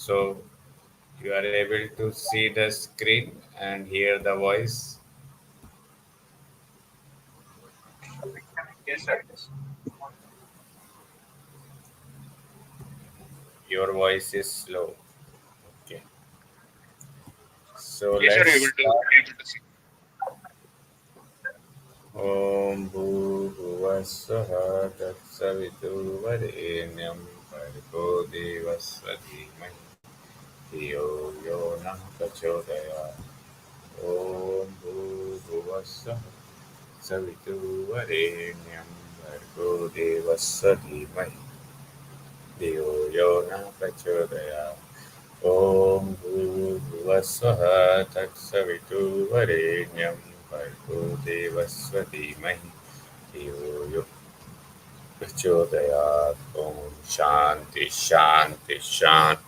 So you are able to see the screen and hear the voice. Yes, sir. Yes. Your voice is slow. Okay. So Yes, sir. let's start. Able to see. Om Bhuvah Swaha Tatsavituvarenyam Bhargo Devasya Dhimahi Dhiyo Yo Nah Prachodayat. Om Bhuvah Swaha Tatsavituvarenyam Bhargo Devasya Dhimahi Dhiyo Yo Nah Prachodayat. Om Bhuvah Swaha Tatsavituvarenyam Bhargo Devasya Dhimahi Dhiyo Yo Prachodayat. Om Shanti Shanti Shanti.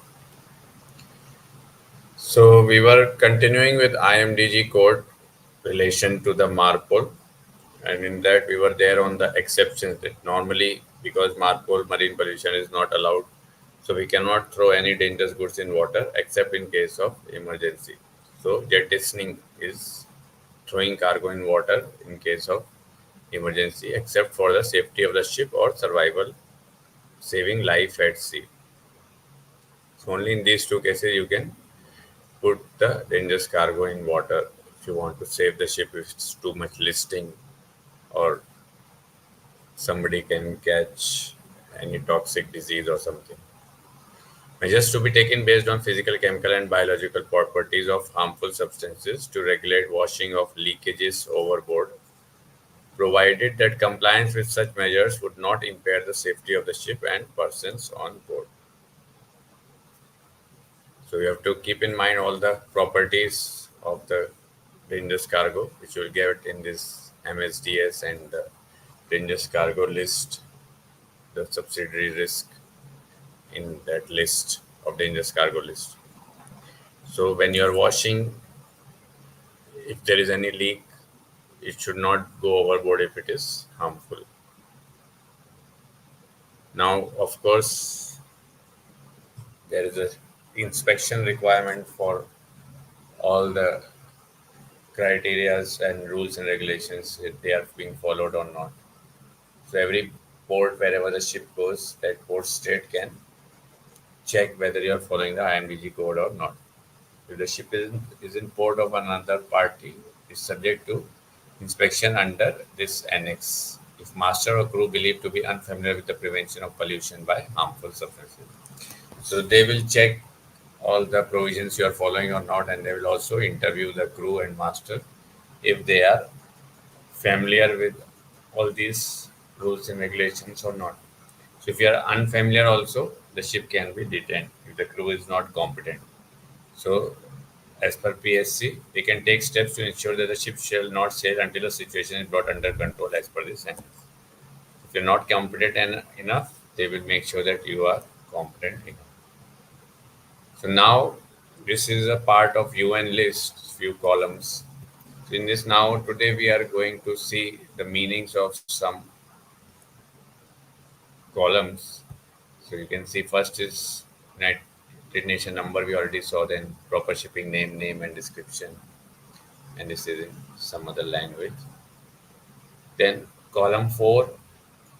So we were continuing with IMDG code relation to the MARPOL, and in that we were there on the exceptions that normally because MARPOL marine pollution is not allowed, so we cannot throw any dangerous goods in water except in case of emergency. So jettisoning is throwing cargo in water in case of emergency except for the safety of the ship or survival, saving life at sea. So only in these two cases you can put the dangerous cargo in water if you want to save the ship if it's too much listing or somebody can catch any toxic disease or something. Measures to be taken based on physical, chemical, and biological properties of harmful substances to regulate washing of leakages overboard, provided that compliance with such measures would not impair the safety of the ship and persons on board. So you have to keep in mind all the properties of the dangerous cargo, which you will get in this MSDS and the dangerous cargo list, the subsidiary risk in that list of dangerous cargo list. So when you are washing, if there is any leak, it should not go overboard if it is harmful. Now, of course, there is a inspection requirement for all the criterias and rules and regulations if they are being followed or not. So every port wherever the ship goes, that port state can check whether you are following the IMDG code or not. If the ship is in port of another party, is subject to inspection under this annex. If master or crew believed to be unfamiliar with the prevention of pollution by harmful substances, so they will check all the provisions you are following or not, and they will also interview the crew and master if they are familiar with all these rules and regulations or not. So if you are unfamiliar also, the ship can be detained if the crew is not competent. So as per PSC, we can take steps to ensure that the ship shall not sail until the situation is brought under control as per this sentence. If you're not competent enough, they will make sure that you are competent enough. So now this is a part of UN list, few columns. So in this now today we are going to see the meanings of some columns. So you can see first is United Nation number we already saw, then proper shipping name, name and description, and this is in some other language. Then column 4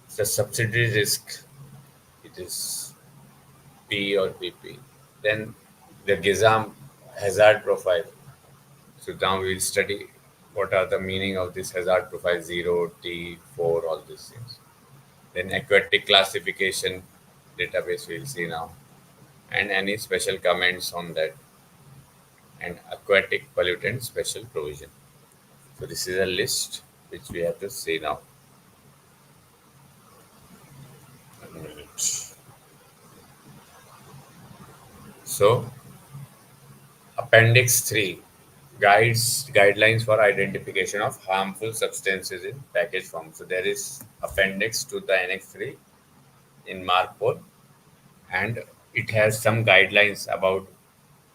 is the subsidiary risk. It is P or PP. Then the GISAM hazard profile. So now we'll study what are the meaning of this hazard profile 0, T, 4, all these things. Then aquatic classification database we'll see now, and any special comments on that, and aquatic pollutant special provision. So this is a list which we have to see now. One minute. So Appendix 3 guidelines for identification of harmful substances in package form. So there is appendix to the Annex 3 in MARPOL, and it has some guidelines about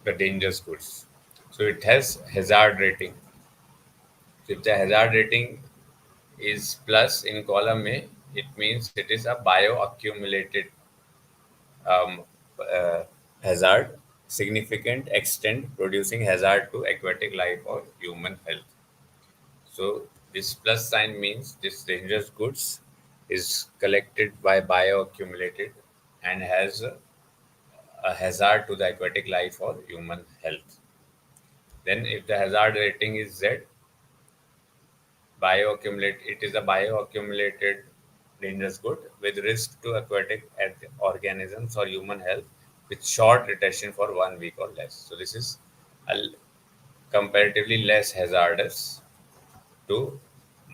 the dangerous goods. So it has hazard rating. So if the hazard rating is plus in column A, it means it is a bioaccumulated um, uh, hazard. significant extent producing hazard to aquatic life or human health. So this plus sign means this dangerous goods is collected by bioaccumulated and has a hazard to the aquatic life or human health. Then if the hazard rating is Z, bioaccumulate it is a bioaccumulated dangerous good with risk to aquatic organisms or human health with short retention for 1 week or less. So this is comparatively less hazardous to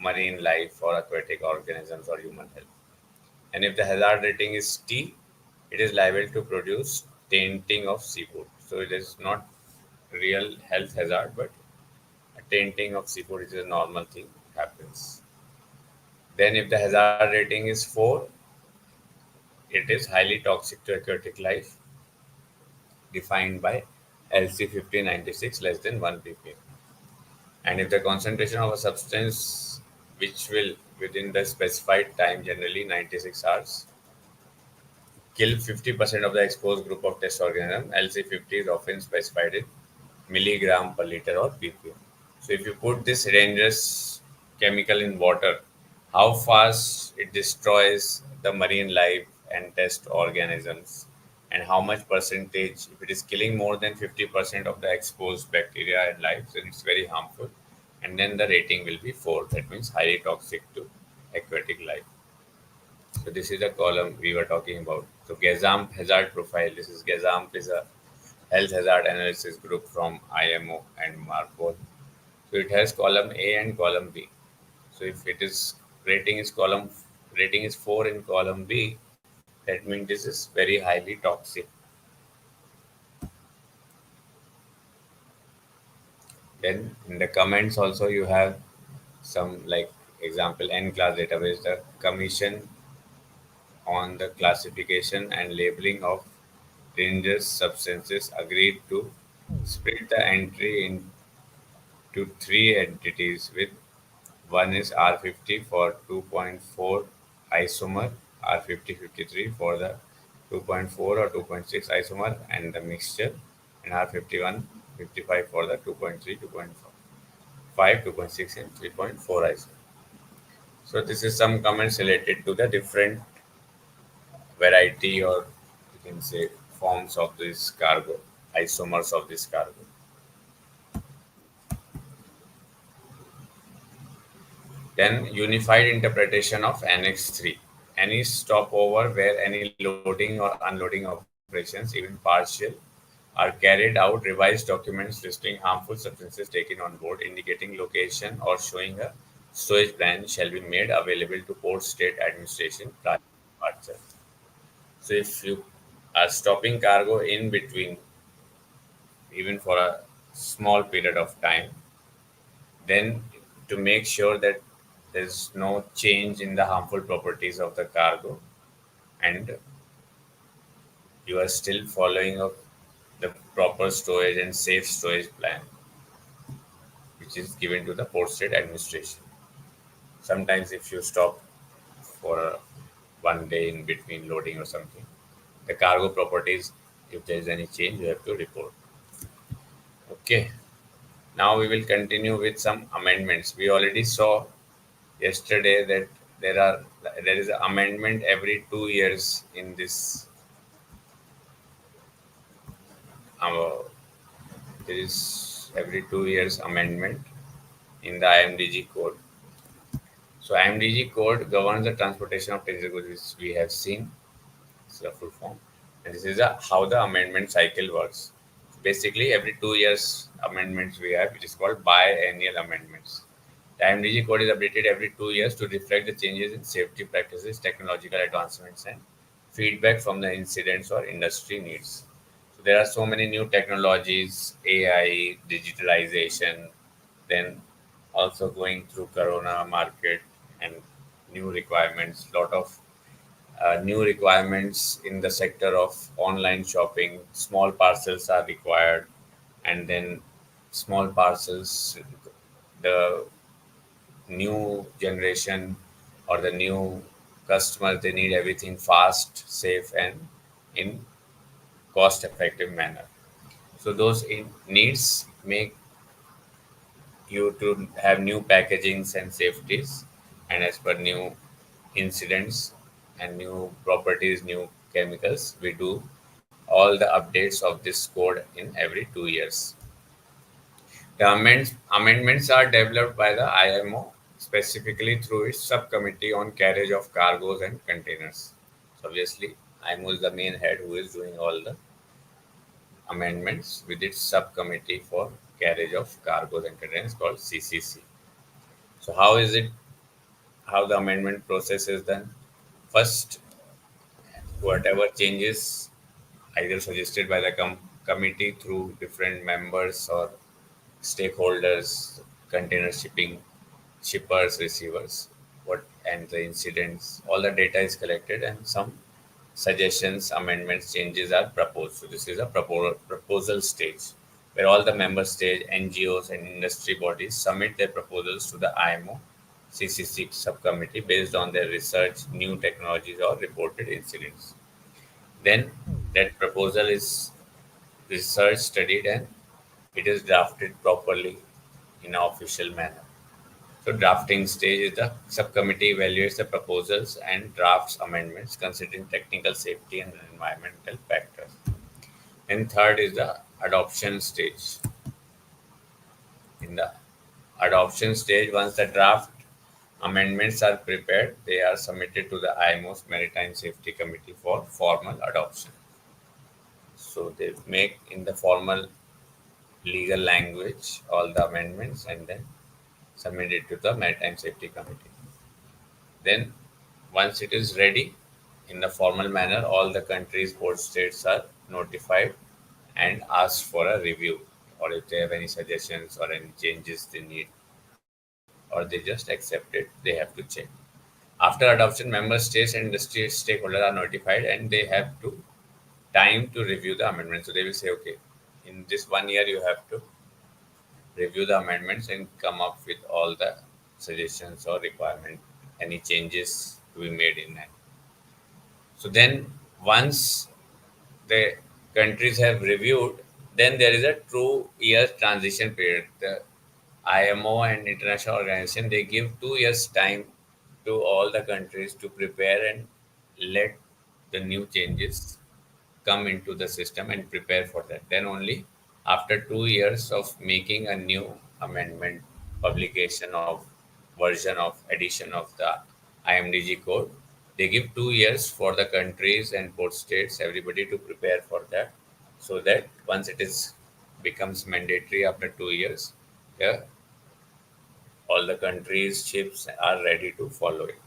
marine life or aquatic organisms or human health. And if the hazard rating is T, it is liable to produce tainting of seafood. So it is not real health hazard, but a tainting of seafood is a normal thing happens. Then if the hazard rating is 4, it is highly toxic to aquatic life defined by LC 1596 less than 1 ppm. And if the concentration of a substance which will within the specified time, generally 96 hours, kill 50% of the exposed group of test organism. LC50 is often specified in milligram per liter or ppm. So if you put this dangerous chemical in water, how fast it destroys the marine life and test organisms, and how much percentage, if it is killing more than 50% of the exposed bacteria and life, then it's very harmful. And then the rating will be 4. That means highly toxic to aquatic life. So this is the column we were talking about. So Gazamp hazard profile. This is Gazamp is a health hazard analysis group from IMO and Marpol. So it has column A and column B. So if it is rating is 4 in column B, that means this is very highly toxic. Then in the comments also you have some like example N class database, the commission on the classification and labeling of dangerous substances agreed to split the entry into three entities with one is R50 for 2.4 isomer, R5053 for the 2.4 or 2.6 isomer and the mixture, and R51 55 for the 2.3, 2.5, 2.6 and 3.4 isomer. So this is some comments related to the different variety, or you can say forms of this cargo, isomers of this cargo. Then unified interpretation of Annex 3. Any stopover where any loading or unloading operations, even partial, are carried out, revised documents listing harmful substances taken on board, indicating location or showing a storage plan shall be made available to port state administration prior to departure. So if you are stopping cargo in between, even for a small period of time, then to make sure that there's no change in the harmful properties of the cargo and you are still following up the proper storage and safe storage plan which is given to the port state administration. Sometimes if you stop for 1 day in between loading or something, the cargo properties, if there is any change, you have to report. Okay, now we will continue with some amendments. We already saw yesterday that there is an amendment every 2 years in this. Uh, there is every 2 years amendment in the IMDG code. So IMDG code governs the transportation of technical goods, which we have seen. This is the full form, and this is how the amendment cycle works. Basically, every 2 years amendments we have, which is called biennial amendments. The IMDG code is updated every 2 years to reflect the changes in safety practices, technological advancements, and feedback from the incidents or industry needs. So there are so many new technologies, AI, digitalization, then also going through Corona market and new requirements. Lot of new requirements in the sector of online shopping. Small parcels are required, and then small parcels, the new generation or the new customers, they need everything fast, safe, and in cost effective manner. So those needs make you to have new packagings and safeties, and as per new incidents and new properties, new chemicals, we do all the updates of this code in every 2 years. The amendments are developed by the IMO specifically through its subcommittee on carriage of cargoes and containers. So obviously, IMO is the main head who is doing all the amendments with its subcommittee for carriage of cargoes and containers called CCC. So how the amendment process is done? First, whatever changes either suggested by the committee through different members or stakeholders, container shipping, shippers, receivers, what and the incidents, all the data is collected and some suggestions, amendments, changes are proposed. So this is a proposal stage where all the member state, NGOs and industry bodies submit their proposals to the IMO CCC subcommittee based on their research, new technologies or reported incidents. Then that proposal is research studied and it is drafted properly in an official manner. So drafting stage is the subcommittee evaluates the proposals and drafts amendments considering technical safety and environmental factors. And third is the adoption stage. In the adoption stage, once the draft amendments are prepared, they are submitted to the IMO's Maritime Safety Committee for formal adoption. So they make in the formal legal language all the amendments and then submit it to the Maritime Safety Committee. Then, once it is ready in the formal manner, all the countries, port states are notified and asked for a review, or if they have any suggestions or any changes they need, or they just accept it, they have to check. After adoption, member states and industry stakeholders are notified and they have to time to review the amendment. So they will say, okay, in this 1 year you have to review the amendments and come up with all the suggestions or requirement, any changes to be made in that. So then once the countries have reviewed, then there is a 2 year transition period. The IMO and international organization, they give 2 years time to all the countries to prepare and let the new changes come into the system and prepare for that. Then only after 2 years of making a new amendment, publication of version of edition of the IMDG code, they give 2 years for the countries and port states, everybody to prepare for that, so that once it is becomes mandatory after 2 years, yeah, all the countries' ships are ready to follow it.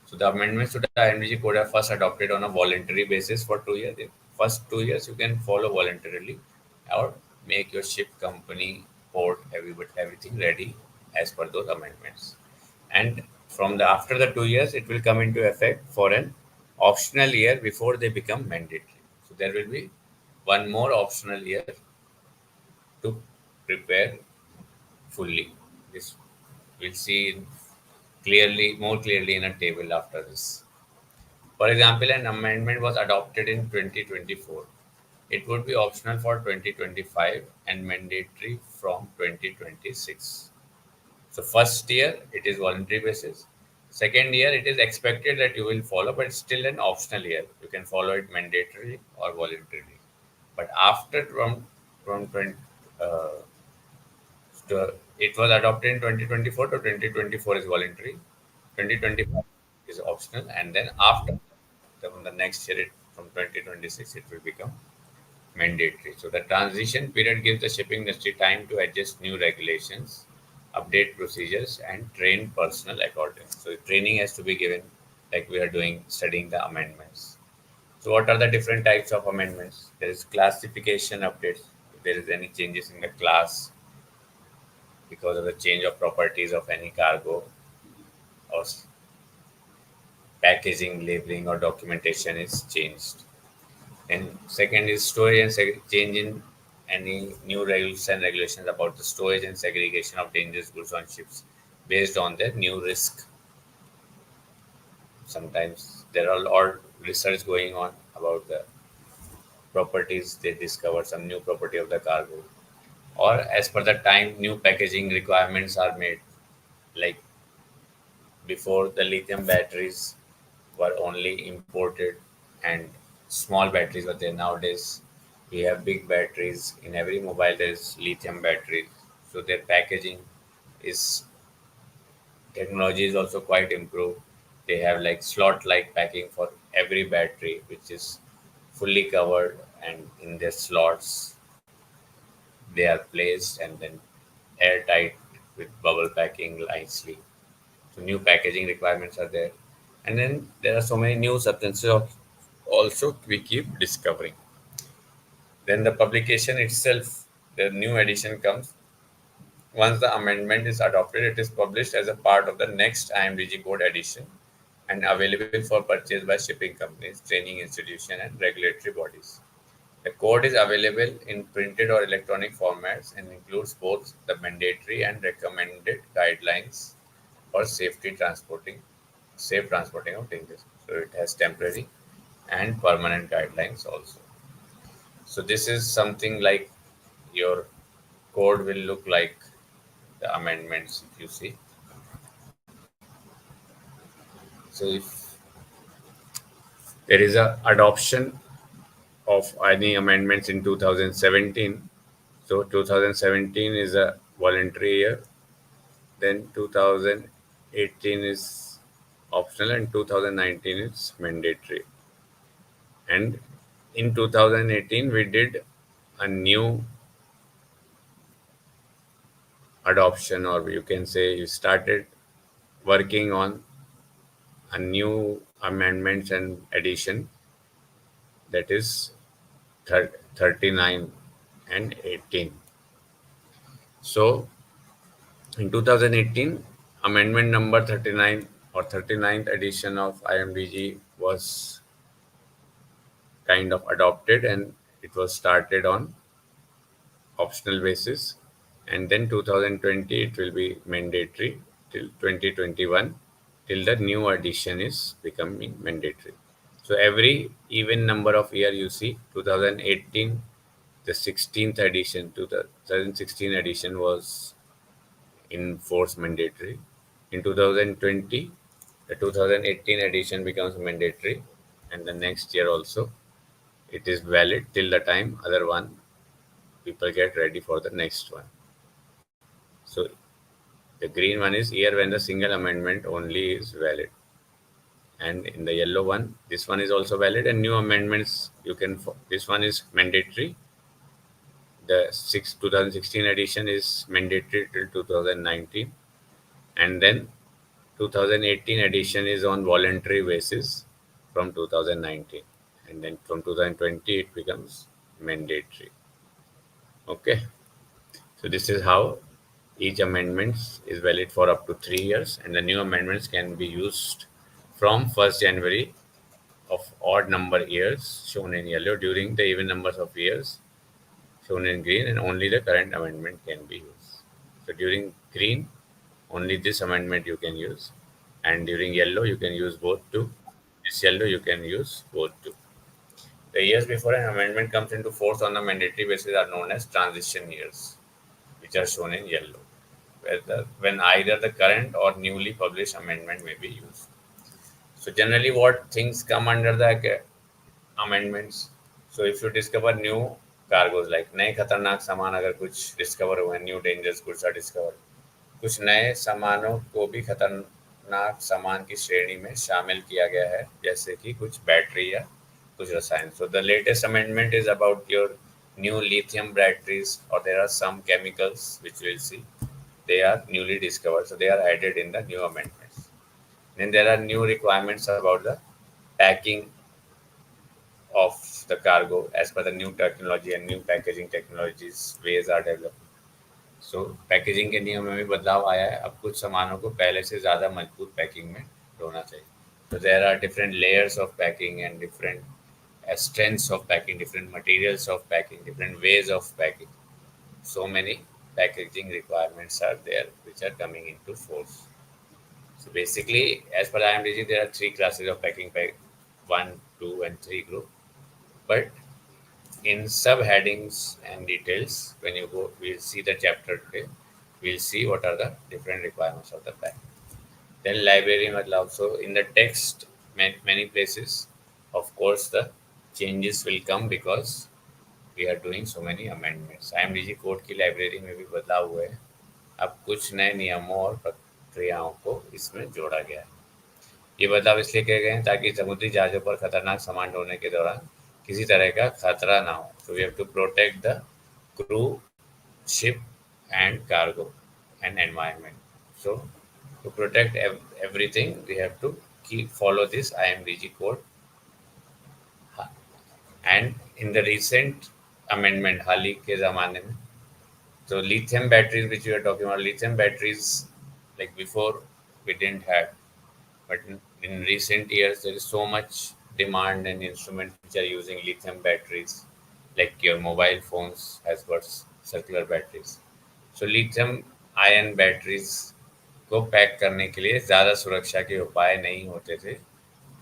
So the amendments to the IMDG code are first adopted on a voluntary basis for 2 years. The first 2 years you can follow voluntarily or make your ship company, port, everything ready as per those amendments. And from the after the 2 years, it will come into effect for an optional year before they become mandatory. So there will be one more optional year to prepare fully. This we'll see more clearly in a table after this. For example, an amendment was adopted in 2024. It would be optional for 2025 and mandatory from 2026. So first year it is voluntary basis. Second year it is expected that you will follow, but it's still an optional year. You can follow it mandatorily or voluntarily. But after from 20, it was adopted in 2024 to 2024 is voluntary, 2025 is optional, and then after from the next year, from 2026, it will become mandatory. So the transition period gives the shipping industry time to adjust new regulations, update procedures, and train personnel accordingly. So training has to be given, like we are doing, studying the amendments. So what are the different types of amendments? There is classification updates. If there is any changes in the class because of the change of properties of any cargo or packaging, labeling, or documentation is changed. And second is storage and change in any new rules and regulations about the storage and segregation of dangerous goods on ships based on the new risk. Sometimes there are a lot of research going on about the properties, they discover some new property of the cargo, or as per the time, new packaging requirements are made. Like before, the lithium batteries were only imported and small batteries were there. Nowadays, we have big batteries. In every mobile, there is lithium batteries. So their packaging is technology is also quite improved. They have like slot like packing for every battery, which is fully covered, and in their slots they are placed and then airtight with bubble packing nicely. So new packaging requirements are there, and then there are so many new substances also we keep discovering. Then the publication itself, the new edition comes. Once the amendment is adopted, it is published as a part of the next IMDG code edition and available for purchase by shipping companies, training institutions, and regulatory bodies. The code is available in printed or electronic formats and includes both the mandatory and recommended guidelines for safe transporting of dangerous. So it has temporary and permanent guidelines also. So this is something like your code will look like the amendments if you see. So if there is a adoption of any amendments in 2017, so 2017 is a voluntary year, then 2018 is optional, and 2019 is mandatory. And in 2018 we did a new adoption, or you can say you started working on a new amendments and addition, that is 39 and 18. So in 2018, amendment number 39 or 39th edition of IMDG was kind of adopted, and it was started on optional basis, and then 2020 it will be mandatory till 2021, till the new edition is becoming mandatory. So every even number of year you see, 2018, the 16th edition, 2016 edition was in force mandatory. In 2020, the 2018 edition becomes mandatory, and the next year also it is valid till the time other one people get ready for the next one. So the green one is year when the single amendment only is valid, and in the yellow one, this one is also valid, and new amendments you can. This one is mandatory. The 2016 edition is mandatory till 2019, and then 2018 edition is on voluntary basis from 2019, and then from 2020 it becomes mandatory. Okay, so this is how each amendments is valid for up to 3 years, and the new amendments can be used from 1st January of odd number years shown in yellow during the even numbers of years shown in green, and only the current amendment can be used. So during green, only this amendment you can use, and during yellow you can use both two. This yellow you can use both two. The years before an amendment comes into force on a mandatory basis are known as transition years, which are shown in yellow, when either the current or newly published amendment may be used. So generally, what things come under the amendments? So if you discover new cargoes, like नए खतरनाक सामान अगर कुछ discover हुए, new dangerous goods are discover, कुछ नए सामानों को भी खतरनाक सामान की श्रेणी में शामिल किया गया है, जैसे कि कुछ बैटरी या कुछ रसायन. So the latest amendment is about your new lithium batteries, or there are some chemicals which we'll see. They are newly discovered, so they are added in the new amendments. Then there are new requirements about the packing of the cargo as per the new technology and new packaging technologies ways are developed. So packaging के नियम में भी बदलाव आया है. अब कुछ सामानों को पहले से ज़्यादा मजबूत पैकिंग में होना चाहिए. So there are different layers of packing and different strengths of packing, different materials of packing, different ways of packing. So many packaging requirements are there which are coming into force. So basically, as per IMDG, there are three classes of packing: pack 1, 2, and 3 group. But in subheadings and details, when you go, we'll see the chapter today. We'll see what are the different requirements of the pack. Then library matlab, so in the text, many places, of course, the changes will come because we are doing so many amendments. IMDG code की library में भी बदलाव हुए हैं. अब कुछ नए नियमों और प्रक्रियाओं को इसमें जोड़ा गया है. ये बदलाव इसलिए किए गए हैं ताकि समुद्री जहाज़ों पर खतरनाक सामान ढोने के दौरान किसी तरह का खतरा ना हो. So we have to protect the crew, ship, and cargo and environment. So to protect everything, we have to follow this IMDG code. And in the recent amendment, हाल ही के ज़माने में, so lithium batteries, which we are talking about, lithium batteries, like before we didn't have, but in recent years there is so much demand and instruments which are using lithium batteries, like your mobile phones has got circular batteries. So lithium ion batteries को pack करने के लिए ज़्यादा सुरक्षा के उपाय नहीं होते थे,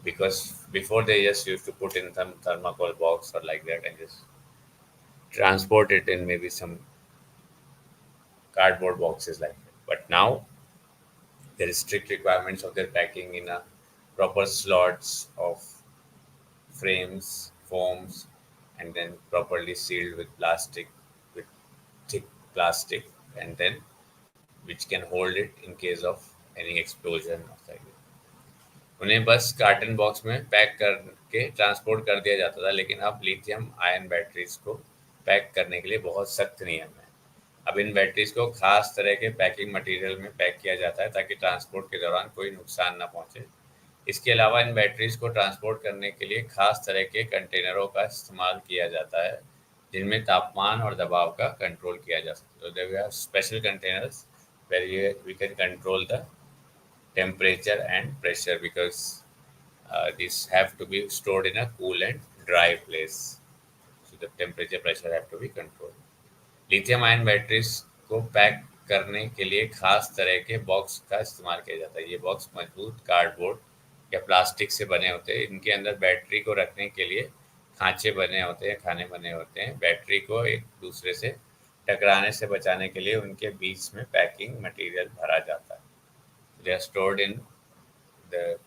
because before they just used to put in some thermocol box or like that and just transport it in maybe some cardboard boxes like that. But now there is strict requirements of their packing in a proper slots of frames, foams, and then properly sealed with plastic, with thick plastic, and then which can hold it in case of any explosion of like that. उन्हें बस carton box में pack करके transport कर दिया जाता था, लेकिन अब लिथियम आयन बैटरीज को पैक करने के लिए बहुत सख्त नियम है. अब इन बैटरीज को खास तरह के पैकिंग मटेरियल में पैक किया जाता है ताकि ट्रांसपोर्ट के दौरान कोई नुकसान न पहुंचे. इसके अलावा इन बैटरीज को ट्रांसपोर्ट करने के लिए खास तरह के कंटेनरों का इस्तेमाल किया जाता है जिनमें तापमान और दबाव का कंट्रोल किया जा सकता है. There are special containers where we can control the temperature and pressure, because these have to be stored in a cool and dry place. So the temperature pressure have to be controlled. Lithium ion batteries को pack करने के लिए खास तरह के box का इस्तेमाल किया जाता है. ये बॉक्स मजबूत कार्डबोर्ड या प्लास्टिक से बने होते हैं. इनके अंदर बैटरी को रखने के लिए खांचे बने होते हैं, खाने बने होते हैं. बैटरी को एक दूसरे से टकराने से बचाने के लिए उनके बीच में पैकिंग मटेरियल भरा जाता है. They are stored in the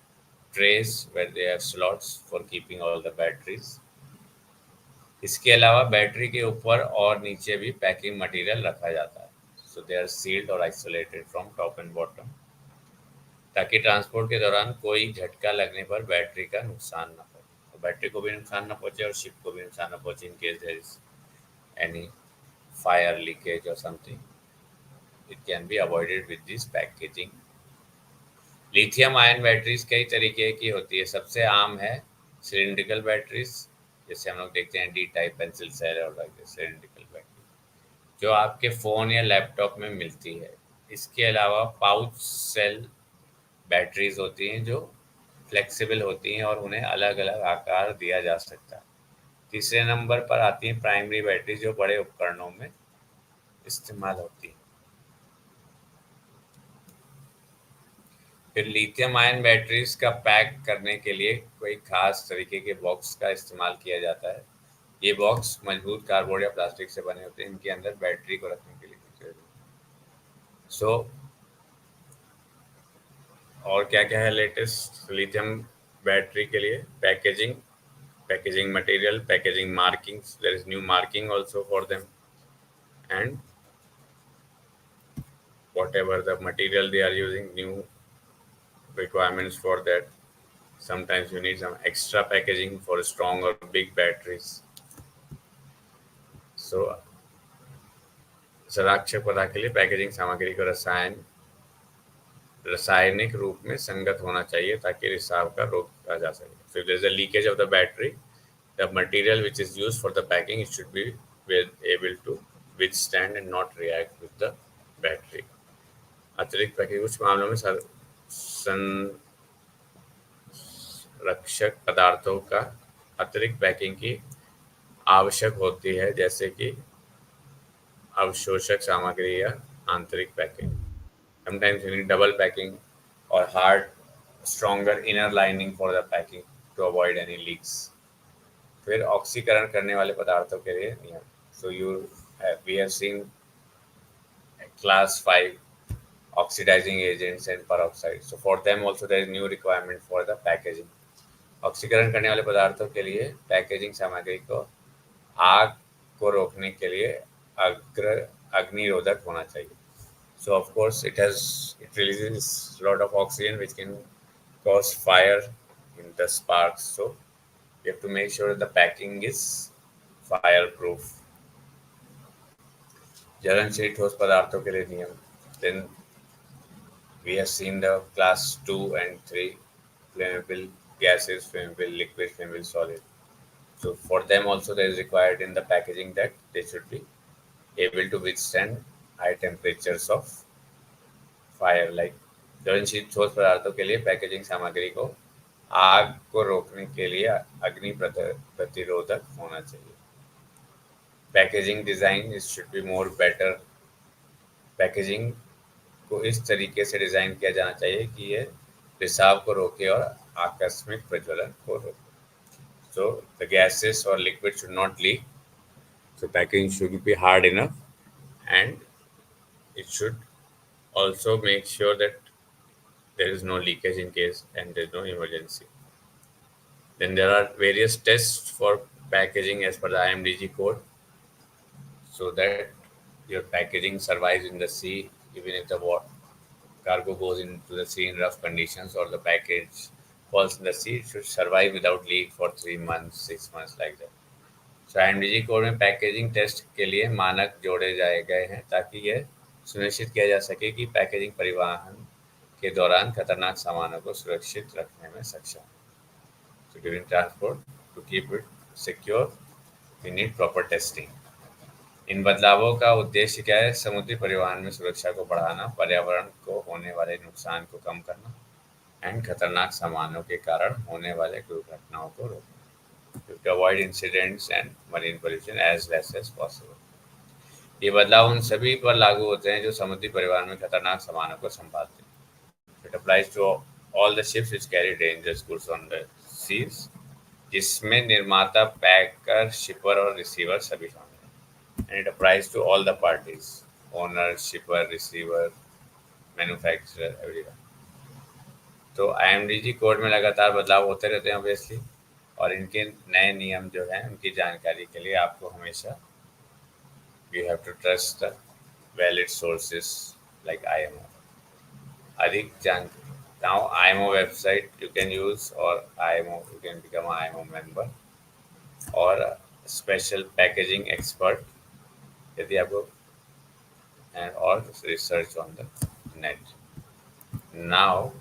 trays where they have slots for keeping all the batteries. इसके अलावा बैटरी के ऊपर और नीचे भी पैकिंग मटेरियल रखा जाता है. सो दे आर सील्ड और isolated from top and bottom, ताकि ट्रांसपोर्ट के दौरान कोई झटका लगने पर बैटरी का नुकसान न हो. तो बैटरी को भी नुकसान न पहुंचे और शिप को भी नुकसान न पहुंचे in case there is any fire leakage और something. It can be avoided with this packaging. Lithium ion batteries कई तरीके की होती है. सबसे आम है सिलिंड्रिकल बैटरीज, जैसे हम लोग देखते हैं डी टाइप पेंसिल सेल और लाइक सिलिंड्रिकल बैटरी, जो आपके फ़ोन या लैपटॉप में मिलती है. इसके अलावा पाउच सेल बैटरीज होती हैं जो फ्लेक्सिबल होती हैं और उन्हें अलग अलग आकार दिया जा सकता है. तीसरे नंबर पर आती हैं प्राइमरी बैटरी, जो बड़े उपकरणों में इस्तेमाल होती है. फिर लिथियम आयन बैटरीज का पैक करने के लिए कोई खास तरीके के बॉक्स का इस्तेमाल किया जाता है. ये बॉक्स मजबूत कार्डबोर्ड या प्लास्टिक से बने होते हैं. इनके अंदर बैटरी को रखने के लिए और क्या क्या है लेटेस्ट लिथियम बैटरी के लिए? Packaging material, packaging markings, there is new marking also for them, and whatever the material they are using, new requirements for that. Sometimes you need some extra packaging for strong or big batteries. So संरक्षक पदार्थ के लिए packaging सामग्री को रासायनिक रूप में संगत होना चाहिए ताकि रिसाव का रोका जा सके. So if there is a leakage of the battery, the material which is used for the packing, it should be able to withstand and not react with the battery. अतिरिक्त पैकेजिंग कुछ मामलों में संरक्षक पदार्थों का अतिरिक्त पैकिंग की आवश्यक होती है, जैसे कि अवशोषक सामग्री या आंतरिक packing. Sometimes you need double packing or hard, stronger inner lining for the packing to avoid any leaks. फिर ऑक्सीकरण करने वाले पदार्थों के लिए नियम. So we have seen class 5 oxidizing agents and peroxides. So for them also there is new requirement for the packaging. ऑक्सीकरण करने वाले पदार्थों के लिए पैकेजिंग सामग्री को आग को रोकने के लिए अग्निरोधक होना चाहिए. So of course it releases a lot of oxygen which can cause fire in the sparks. So you have to make sure the packing is fireproof. ज्वलनशील ठोस पदार्थों के लिए नियम. Then we have seen the class 2 and 3 flammable gases, flammable liquid, flammable solid. So for them also there is required in the packaging that they should be able to withstand high temperatures of fire. Like ज्वलनशील ठोस पदार्थों के लिए packaging सामग्री को आग को रोकने के लिए अग्नि प्रतिरोधक होना चाहिए. Packaging design should be more better. Packaging को इस तरीके से डिजाइन किया जाना चाहिए कि ये रिसाव को रोके और आकस्मिक प्रज्वलन को रोके. So the gases or liquid should not leak. So packaging should be hard enough, and it should also make sure that there is no leakage in case and there is no emergency. Then there are various tests for packaging as per the IMDG code, so that your packaging survives in the sea even if the cargo goes into the sea in rough conditions, or the package falls in the sea. It should survive without leak for 3 months, 6 months, like that. So IMDG code में packaging test के लिए मानक जोड़े जाए गए हैं ताकि यह सुनिश्चित किया जा सके कि पैकेजिंग परिवहन के दौरान खतरनाक सामानों को सुरक्षित रखने में सक्षम है. So during transport, to keep it secure, we need proper testing. इन बदलावों का उद्देश्य क्या है? समुद्री परिवहन में सुरक्षा को बढ़ाना, पर्यावरण को होने वाले नुकसान को कम करना एंड खतरनाक सामानों के कारण होने वाले दुर्घटनाओं को रोकना, to avoid incidents and marine pollution as less as possible. ये बदलाव उन सभी पर लागू होते हैं जो समुद्री परिवहन में खतरनाक सामानों को संभालते हैं. It applies to all the ships which carry dangerous goods on the seas, जिसमें निर्माता, पैकर, शिपर और रिसीवर सभी शामिल हैं. And it applies to all the parties: owner, shipper, receiver, manufacturer, everyone. तो IMDG कोड में लगातार बदलाव होते रहते हैं ऑब्वियसली, और इनके नए नियम जो हैं उनकी जानकारी के लिए आपको हमेशा you have to trust the valid sources like IMO. अधिक जान now IMO website you can use, or IMO you can become an IMO member or a special packaging expert यदि आपको, and or research on the net. Now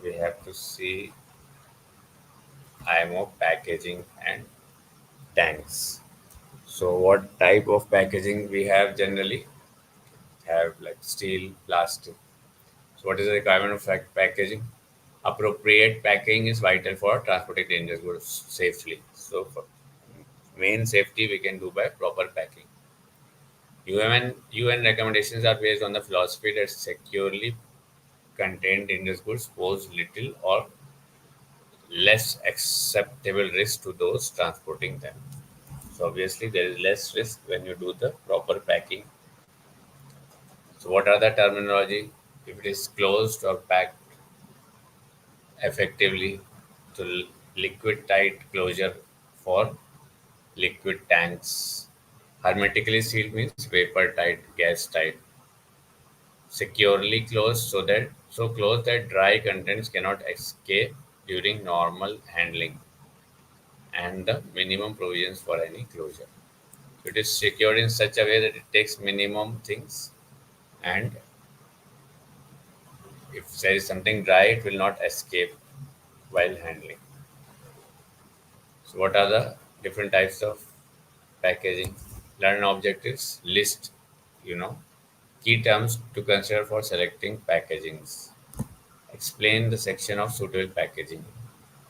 we have to see IMO packaging and tanks. So what type of packaging we have generally? Have like steel, plastic. So what is the requirement of packaging? Appropriate packaging is vital for transporting dangerous goods safely. So for main safety we can do by proper packing. UN recommendations are based on the philosophy that securely contained dangerous goods pose little or less acceptable risk to those transporting them. So obviously there is less risk when you do the proper packing. So what are the terminology? If it is closed or packed effectively, to liquid tight closure for liquid tanks. Hermetically sealed means vapor tight, gas tight. Securely closed, so closed that dry contents cannot escape during normal handling, and the minimum provisions for any closure. It is secured in such a way that it takes minimum things, and if there is something dry, it will not escape while handling. So what are the different types of packaging? Learn objectives, list, you know, key terms to consider for selecting packagings. Explain the section of suitable packaging.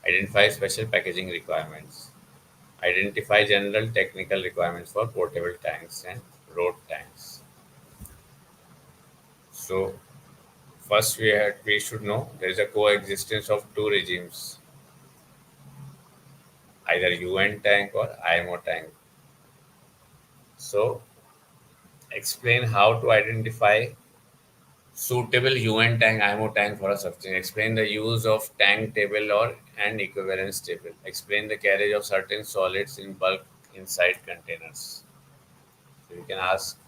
Identify special packaging requirements. Identify general technical requirements for portable tanks and road tanks. So first we should know there is a coexistence of two regimes. either UN tank or IMO tank. So, explain how to identify suitable UN tank, IMO tank for a substance. Explain the use of tank table or and equivalence table. Explain the carriage of certain solids in bulk inside containers. So you can ask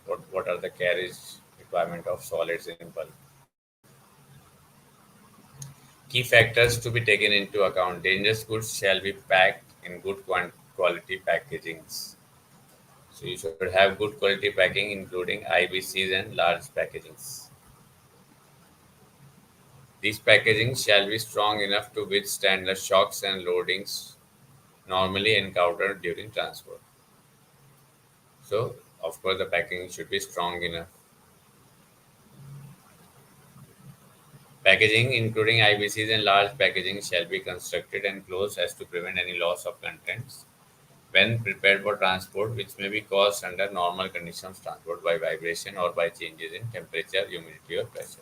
what are the carriage requirement of solids in bulk. Key factors to be taken into account. Dangerous goods shall be packed in good quality packagings. So you should have good quality packing including IBCs and large packagings. These packagings shall be strong enough to withstand the shocks and loadings normally encountered during transport. So, of course, the packaging should be strong enough. Packaging, including IBCs and large packaging, shall be constructed and closed as to prevent any loss of contents when prepared for transport, which may be caused under normal conditions of transport by vibration or by changes in temperature, humidity, or pressure.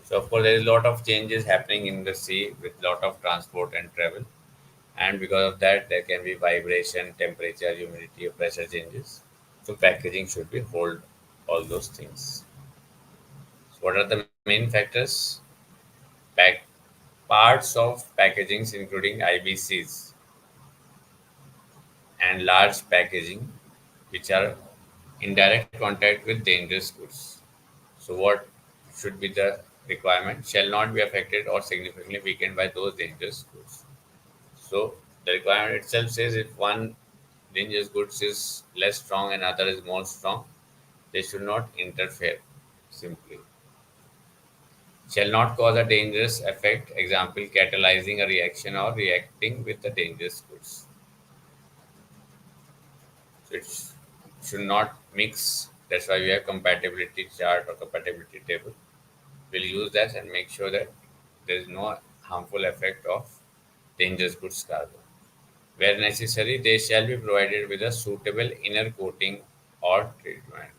So, of course, there is a lot of changes happening in the sea with lot of transport and travel, and because of that, there can be vibration, temperature, humidity, or pressure changes. So, packaging should be hold all those things. So, what are the main factors? Pack parts of packagings, including IBCs and large packaging, which are in direct contact with dangerous goods. So, what should be the requirement? Shall not be affected or significantly weakened by those dangerous goods. So, the requirement itself says if one dangerous goods is less strong and other is more strong, they should not interfere. Simply, shall not cause a dangerous effect. Example: catalyzing a reaction or reacting with the dangerous goods. So, it should not mix. That's why we have compatibility chart or compatibility table. We'll use that and make sure that there is no harmful effect of dangerous goods cargo. Where necessary, they shall be provided with a suitable inner coating or treatment.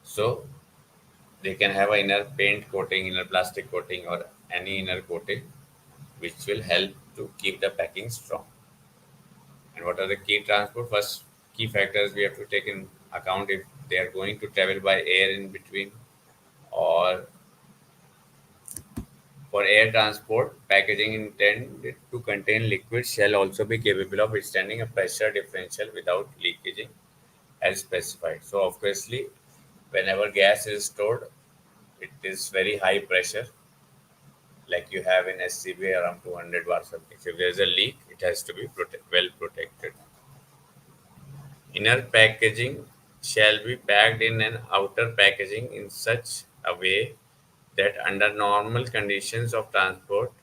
So, they can have an inner paint coating, inner plastic coating, or any inner coating which will help to keep the packing strong. And what are the key transport? First, key factors we have to take in account if they are going to travel by air in between, or for air transport, packaging intended to contain liquids shall also be capable of withstanding a pressure differential without leakaging as specified. So, obviously, whenever gas is stored, it is very high pressure, like you have in SCBA around 200 bar something. So, if there is a leak, it has to be well protected. Inner packaging shall be packed in an outer packaging in such a way that under normal conditions of transport,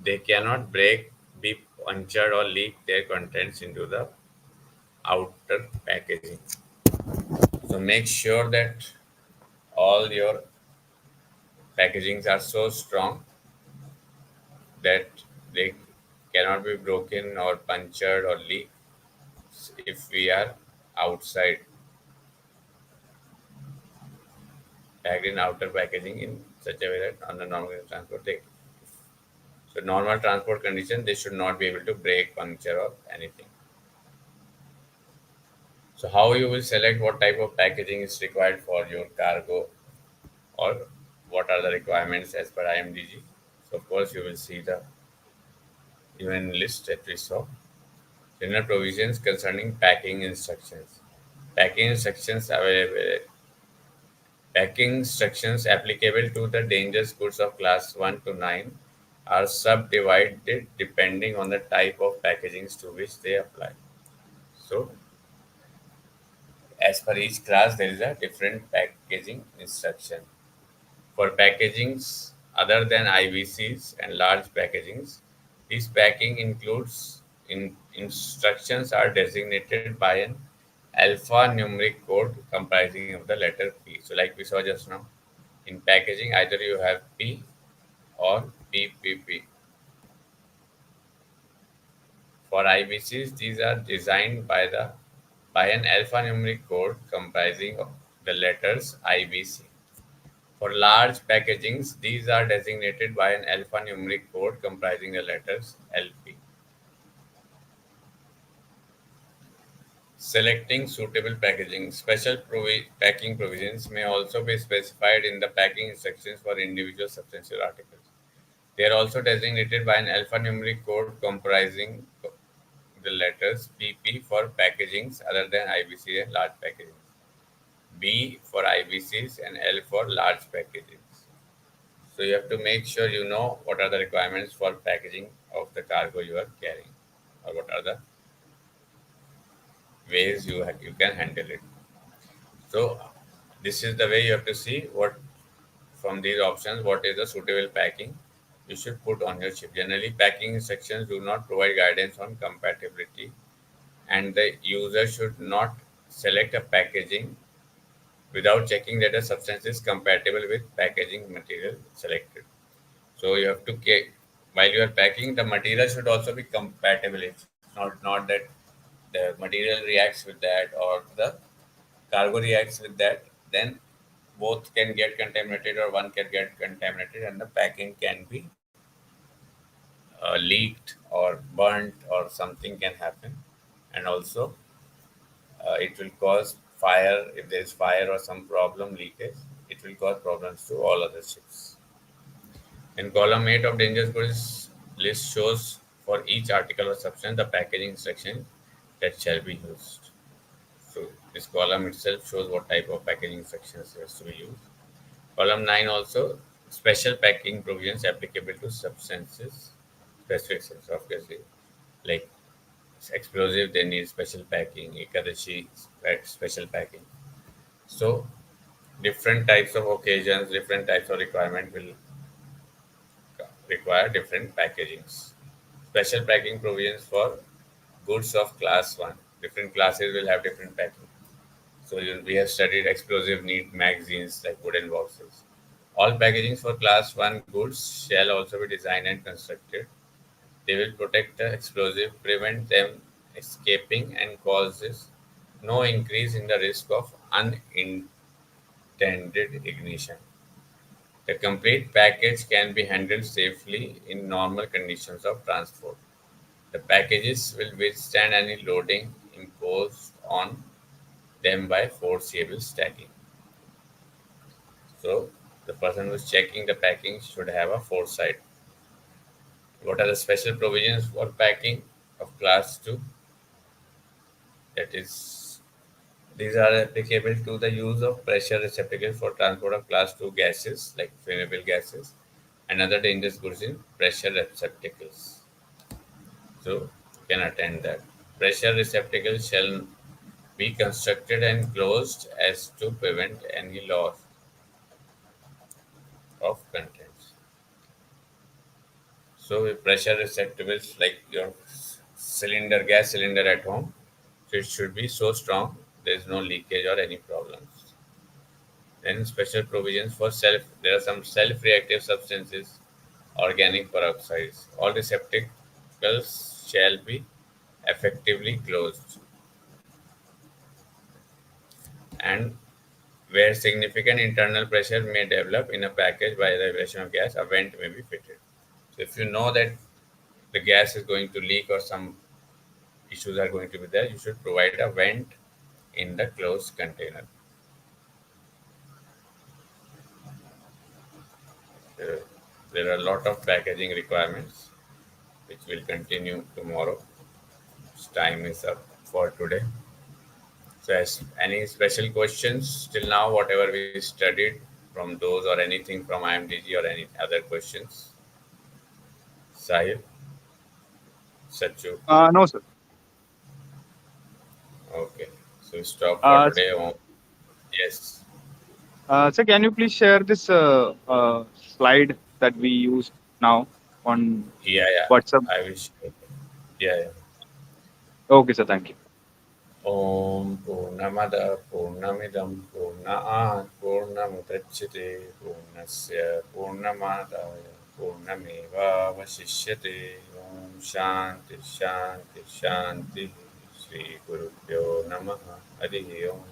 they cannot break, be punctured, or leak their contents into the outer packaging. So make sure that all your packagings are so strong that they cannot be broken or punctured or leak if we are outside, packed in outer packaging in such a way that on the normal transport so normal transport condition they should not be able to break, puncture or anything. So how you will select what type of packaging is required for your cargo, or what are the requirements as per IMDG. So of course you will see the even list that we saw. General provisions concerning packing instructions. Packing instructions available. Packing instructions applicable to the dangerous goods of class 1 to 9 are subdivided depending on the type of packagings to which they apply. So, as per each class, there is a different packaging instruction. For packagings other than IBCs and large packagings, this packing includes instructions are designated by an alphanumeric code comprising of the letter P. So, like we saw just now, in packaging, either you have P or PPP. For IBCs, these are designed by an alphanumeric code comprising of the letters IBC. For large packagings, these are designated by an alphanumeric code comprising the letters LP. Selecting suitable packaging. Special packing provisions may also be specified in the packing instructions for individual substantial articles. They are also designated by an alphanumeric code comprising the letters PP for packagings other than IBC and large packagings, B for IBCs, and L for large packagings. So you have to make sure you know what are the requirements for packaging of the cargo you are carrying, or what are the ways you can handle it. So this is the way you have to see what from these options what is the suitable packing you should put on your ship. Generally, packing instructions do not provide guidance on compatibility, and the user should not select a packaging without checking that the substance is compatible with packaging material selected. So you have to while you are packing, the material should also be compatible. It's not that the material reacts with that or the cargo reacts with that. Then both can get contaminated or one can get contaminated, and the packing can be leaked or burnt or something can happen. And also it will cause fire if there is fire or some problem leakage. It will cause problems to all other ships. In column 8 of dangerous goods list shows for each article or substance the packaging instruction that shall be used. So this column itself shows what type of packaging instructions has to be used. Column 9 also special packing provisions applicable to substances specific obviously, like explosive they need special packing, Ekadashi special packing. So different types of occasions, different types of requirement will require different packagings. Special packing provisions for goods of class 1. Different classes will have different packing. So we have studied explosive need magazines like wooden boxes. All packagings for class 1 goods shall also be designed and constructed. They will protect the explosive, prevent them escaping, and causes no increase in the risk of unintended ignition. The complete package can be handled safely in normal conditions of transport. The packages will withstand any loading imposed on them by foreseeable stacking. So, the person who is checking the packing should have a foresight. What are the special provisions for packing of class 2? That is, these are applicable to the use of pressure receptacles for transport of class 2 gases like flammable gases and other dangerous goods in pressure receptacles. So you can attend that. Pressure receptacles shall be constructed and closed as to prevent any loss of contents. So with pressure receptacles like your gas cylinder at home, so it should be so strong there is no leakage or any problems. Then special provisions for there are some self-reactive substances, organic peroxides. All receptacles shall be effectively closed, and where significant internal pressure may develop in a package by the evaporation of gas, a vent may be fitted. So if you know that the gas is going to leak or some issues are going to be there, you should provide a vent in the closed container. There, there are a lot of packaging requirements which will continue tomorrow. Time is up for today. So, as any special questions till now, whatever we studied from those or anything from IMDG or any other questions? Sahil, Sachu. No, sir. Okay. So, stop for Uh, today. Oh, yes. sir, can you please share this slide that we use now on Yeah, yeah. WhatsApp? I wish. Yeah, yeah. Okay, sir. Thank you. Om Purnamada Purnamidam Purnaat Purnamudachyate Purnasya Purnamadaya Purnameva Vasishyate Om Shanti Shanti Shanti Shri Guru Namaha Hari Om